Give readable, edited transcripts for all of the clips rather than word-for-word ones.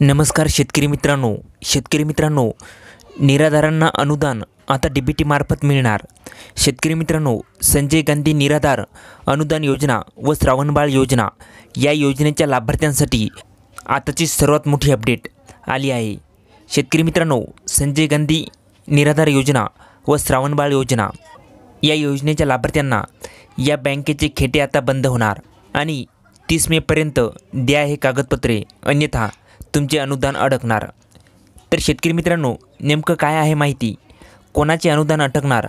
नमस्कार शेतकरी मित्रांनो, निराधारांना अनुदान आता डीबीटी मार्फत मिळणार। शेतकरी मित्रांनो, संजय गांधी निराधार अनुदान योजना व श्रावणबाळ योजना या योजनेच्या लाभार्थ्यांसाठी आताची सर्वात मोठी अपडेट आली आहे। शेतकरी मित्रांनो, संजय गांधी निराधार योजना व श्रावणबाळ योजना या योजनेच्या लाभार्थ्यांना या बँकेचे खेटे आता बंद होणार आणि 30 मे पर्यंत द्या हे कागदपत्रे, अन्यथा तुमचे अनुदान अडकणार। तर शेतकरी मित्रांनो, नेमकं काय आहे माहिती, कोणाचे अनुदान अटकणार,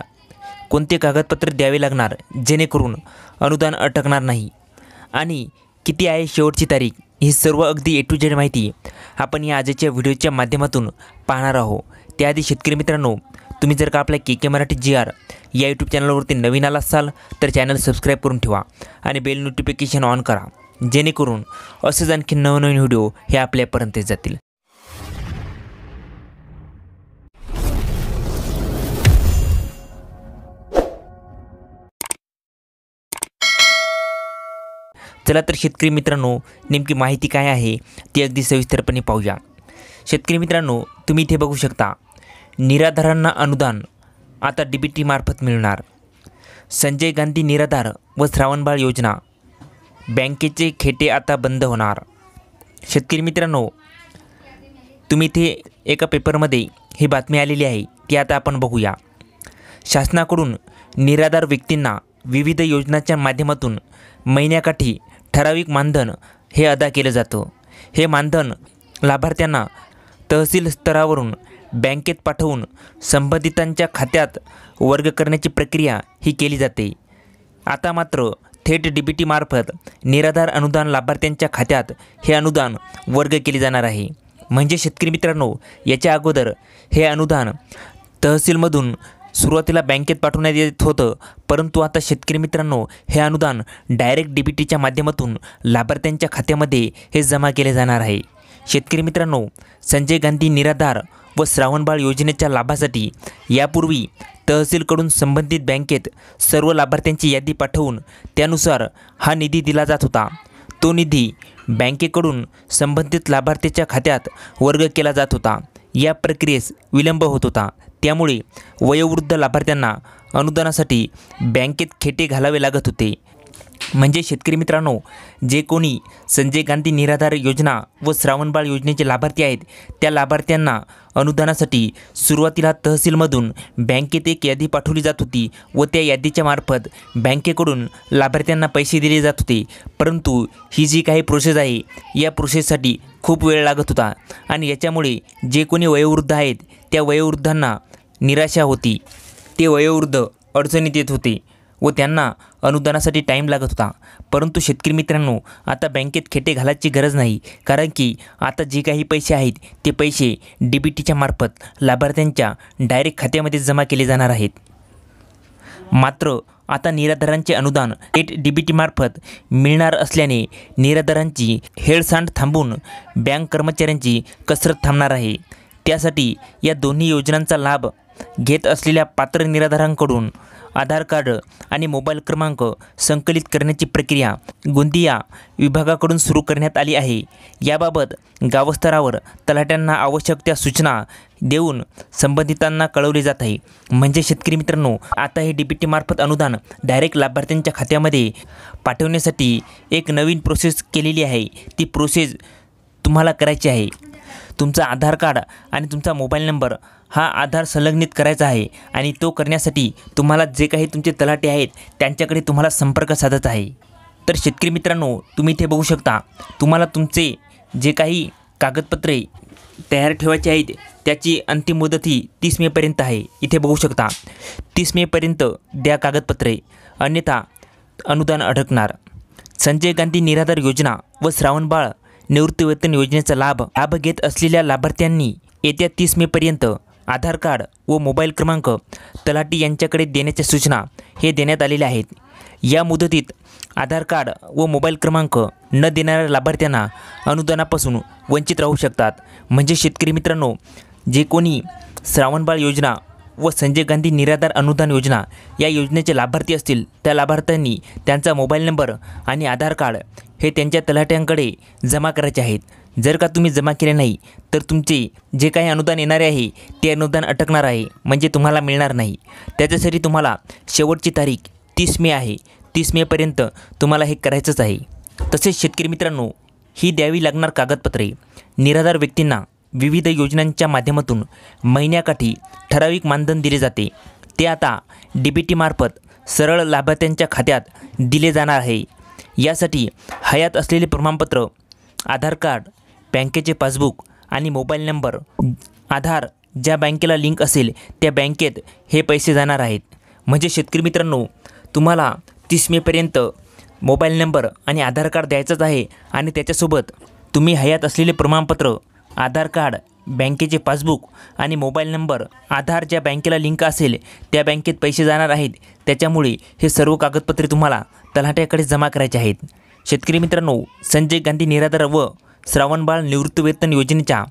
कोणते कागदपत्र द्यावे लागणार जेणेकरून अनुदान अटकणार नाही आणि किती आहे शेवटची तारीख, ही सर्व अगदी A to Z माहिती आपण या आजच्या व्हिडिओच्या माध्यमातून पाहणार आहोत। त्याआधी शेतकरी मित्रांनो, तुम्ही जर का आपल्या KK मराठी GR या यूट्यूब चॅनलवरती नवीन आला असाल तर चॅनल सबस्क्राईब करून ठेवा आणि बेल नोटिफिकेशन ऑन करा, जेणेकरून असेच आणखी नवनवीन व्हिडिओ हे आपल्यापर्यंत जातील। चला तर शेतकरी मित्रांनो, नेमकी माहिती काय आहे ती अगदी सविस्तरपणे पाहूया। शेतकरी मित्रांनो, तुम्ही इथे बघू शकता, निराधारांना अनुदान आता डीबीटी मार्फत मिळणार। संजय गांधी निराधार व श्रावणबाळ योजना बँकेचे खेटे आता बंद होणार। शेतकरी मित्रांनो, तुम्ही इथे एका पेपरमध्ये ही बातमी आलेली आहे, ती आता आपण बघूया। शासनाकडून निराधार व्यक्तींना विविध योजनांच्या माध्यमातून महिन्याकाठी ठराविक मानधन हे अदा केलं जातं। हे मानधन लाभार्थ्यांना तहसील स्तरावरून बँकेत पाठवून संबंधितांच्या खात्यात वर्ग करण्याची प्रक्रिया ही केली जाते। आता मात्र थेट डीबीटी मार्फत निराधार अनुदान लाभार्थ्यांच्या खात्यात हे अनुदान वर्ग केले जाणार आहे। म्हणजे शेतकरी मित्रांनो, याच्या अगोदर हे अनुदान तहसीलमधून सुरुवातीला बँकेत पाठवण्यात येत होतं, परंतु आता शेतकरी मित्रांनो, हे अनुदान डायरेक्ट डीबीटीच्या माध्यमातून लाभार्थ्यांच्या खात्यामध्ये हे जमा केले जाणार आहे। शेतकरी मित्रांनो, संजय गांधी निराधार व श्रावणबाळ योजनेच्या लाभासाठी यापूर्वी तहसीलकडून संबंधित बँकेत सर्व लाभार्थ्यांची यादी पाठवून त्यानुसार हा निधी दिला जात होता। तो निधी बँकेकडून संबंधित लाभार्थीच्या खात्यात वर्ग केला जात होता। या प्रक्रियेस विलंब होत होता, त्यामुळे वयोवृद्ध लाभार्थ्यांना अनुदानासाठी बँकेत खेटे घालावे लागत होते। म्हणजे शेतकरी मित्रांनो, जे कोणी संजय गांधी निराधार योजना व श्रावणबाळ योजनेचे लाभार्थी आहेत, त्या लाभार्थ्यांना अनुदानासाठी सुरुवातीला तहसीलमधून बँकेत एक यादी पाठवली जात होती व त्या यादीच्या मार्फत बँकेकडून लाभार्थ्यांना पैसे दिले जात होते। परंतु ही जी काही प्रोसेस आहे, या प्रोसेससाठी खूप वेळ लागत होता आणि याच्यामुळे जे कोणी वयोवृद्ध आहेत त्या वयोवृद्धांना निराशा होती। ते वयोवृद्ध अडचणीत येत होते व त्यांना अनुदानासाठी टाईम लागत होता। परंतु शेतकरी मित्रांनो, आता बँकेत खेटे घालायची गरज नाही, कारण की आता जे काही पैसे आहेत ते पैसे डीबीटीच्या मार्फत लाभार्थ्यांच्या डायरेक्ट खात्यामध्ये जमा केले जाणार आहेत। मात्र आता निराधारांचे अनुदान थेट डीबीटी मार्फत मिळणार असल्याने निराधारांची हेळसांड थांबून बँक कर्मचाऱ्यांची कसरत थांबणार आहे। त्यासाठी या दोन्ही योजनांचा लाभ घेत असलेल्या पात्र निराधारांकडून आधार कार्ड आणि मोबाईल क्रमांक संकलित करण्याची प्रक्रिया गोंदिया विभागाकडून सुरू करण्यात आली आहे। याबाबत गावस्तरावर तलाट्यांना आवश्यक त्या सूचना देऊन संबंधितांना कळवले जात आहे। म्हणजे शेतकरी मित्रांनो, आता हे डीबीटी मार्फत अनुदान डायरेक्ट लाभार्थ्यांच्या खात्यामध्ये पाठवण्यासाठी एक नवीन प्रोसेस केलेली आहे। ती प्रोसेस तुम्हाला करायची आहे। तुमचा आधार कार्ड आणि तुमचा मोबाईल नंबर हा आधार संलग्नित करायचा आहे आणि तो करण्यासाठी तुम्हाला जे काही तुमचे तलाटे आहेत त्यांच्याकडे तुम्हाला संपर्क साधायचा आहे। तर शेतकरी मित्रांनो, तुम्ही इथे बघू शकता, तुम्हाला तुमचे जे काही कागदपत्रे तयार ठेवायचे आहेत त्याची अंतिम मुदत ही 30 मे पर्यंत आहे। इथे बघू शकता, 30 मे पर्यंत द्या कागदपत्रे, अन्यथा अनुदान अडकणार। संजय गांधी निराधार योजना व श्रावणबाळ निवृत्तीवेतन योजनेचा लाभ घेत असलेल्या लाभार्थ्यांनी येत्या 30 मे पर्यंत आधार कार्ड व मोबाईल क्रमांक तलाठी यांच्याकडे देण्याच्या सूचना हे देण्यात आलेल्या आहेत। या मुदतीत आधार कार्ड व मोबाईल क्रमांक न देणाऱ्या लाभार्थ्यांना अनुदानापासून वंचित राहू शकतात। म्हणजे शेतकरी मित्रांनो, जे कोणी श्रावणबाळ योजना व संजय गांधी निराधार अनुदान योजना या योजनेचे लाभार्थी असतील त्या लाभार्थ्यांनी त्यांचा मोबाईल नंबर आणि आधार कार्ड हे त्यांच्या तलाट्यांकडे जमा करायचे आहेत। जर का तुम्ही जमा केले नाही तर तुमचे जे काही अनुदान येणारे आहे ते अनुदान अटकणार आहे, म्हणजे तुम्हाला मिळणार नाही। त्याच्यासाठी तुम्हाला शेवटची तारीख 30 मे आहे। 30 मेपर्यंत तुम्हाला हे करायचंच आहे। तसेच शेतकरी मित्रांनो, ही द्यावी लागणार कागदपत्रे निराधार व्यक्तींना विविध योजनांच्या माध्यमातून महिन्याकाठी ठराविक मानधन दिले जाते, ते आता DBT मार्फत सरळ लाभार्थ्यांच्या खात्यात दिले जाणार आहे। यासाठी हयात असलेले प्रमाणपत्र, आधार कार्ड, बँकेचे पासबुक आणि मोबाईल नंबर, आधार ज्या बँकेला लिंक असेल त्या बँकेत हे पैसे जाणार आहेत। म्हणजे शेतकरी मित्रांनो, तुम्हाला 30 मेपर्यंत मोबाईल नंबर आणि आधार कार्ड द्यायचंच आहे आणि त्याच्यासोबत तुम्ही हयात असलेले प्रमाणपत्र, आधार कार्ड, बँकेचे पासबुक आणि मोबाईल नंबर, आधार ज्या बँकेला लिंक असेल त्या बँकेत पैसे जाणार आहेत। त्याच्यामुळे हे सर्व कागदपत्रे तुम्हाला तलाठ्याकडे जमा करायचे आहेत। शेतकरी मित्रांनो, संजय गांधी निराधार व श्रावणबाळ निवृत्तीवेतन योजनेच्या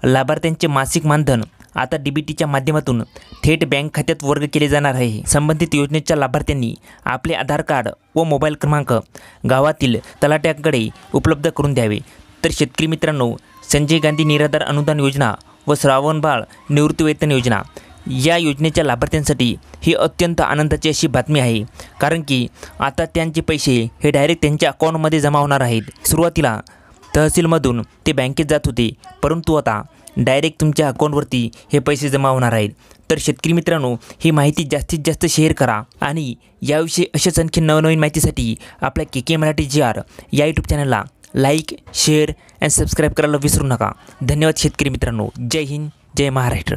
लाभार्थ्यांचे मासिक मानधन आता DBTच्या माध्यमातून थेट बँक खात्यात वर्ग केले जाणार आहे। संबंधित योजनेच्या लाभार्थ्यांनी आपले आधार कार्ड व मोबाईल क्रमांक गावातील तलाठ्याकडे उपलब्ध करून द्यावे। तर शेतकरी मित्रांनो, संजय गांधी निराधार अनुदान योजना व श्रावणबाळ निवृत्तीवेतन योजना या योजनेच्या लाभार्थ्यांसाठी ही अत्यंत आनंदाची अशी बातमी आहे, कारण की आता त्यांचे पैसे हे डायरेक्ट त्यांच्या अकाउंटमध्ये जमा होणार आहेत। सुरुवातीला तहसीलमधून ते बँकेत जात होते, परंतु आता डायरेक्ट तुमच्या अकाउंटवरती हे पैसे जमा होणार आहेत। तर शेतकरी मित्रांनो, ही माहिती जास्तीत जास्त शेअर करा आणि याविषयी अशाच आणखी नवनवीन माहितीसाठी आपल्या KK मराठी GR या यूट्यूब चॅनलला लाईक, शेअर आणि सबस्क्राईब करायला विसरू नका। धन्यवाद शेतकरी मित्रांनो। जय हिंद, जय महाराष्ट्र।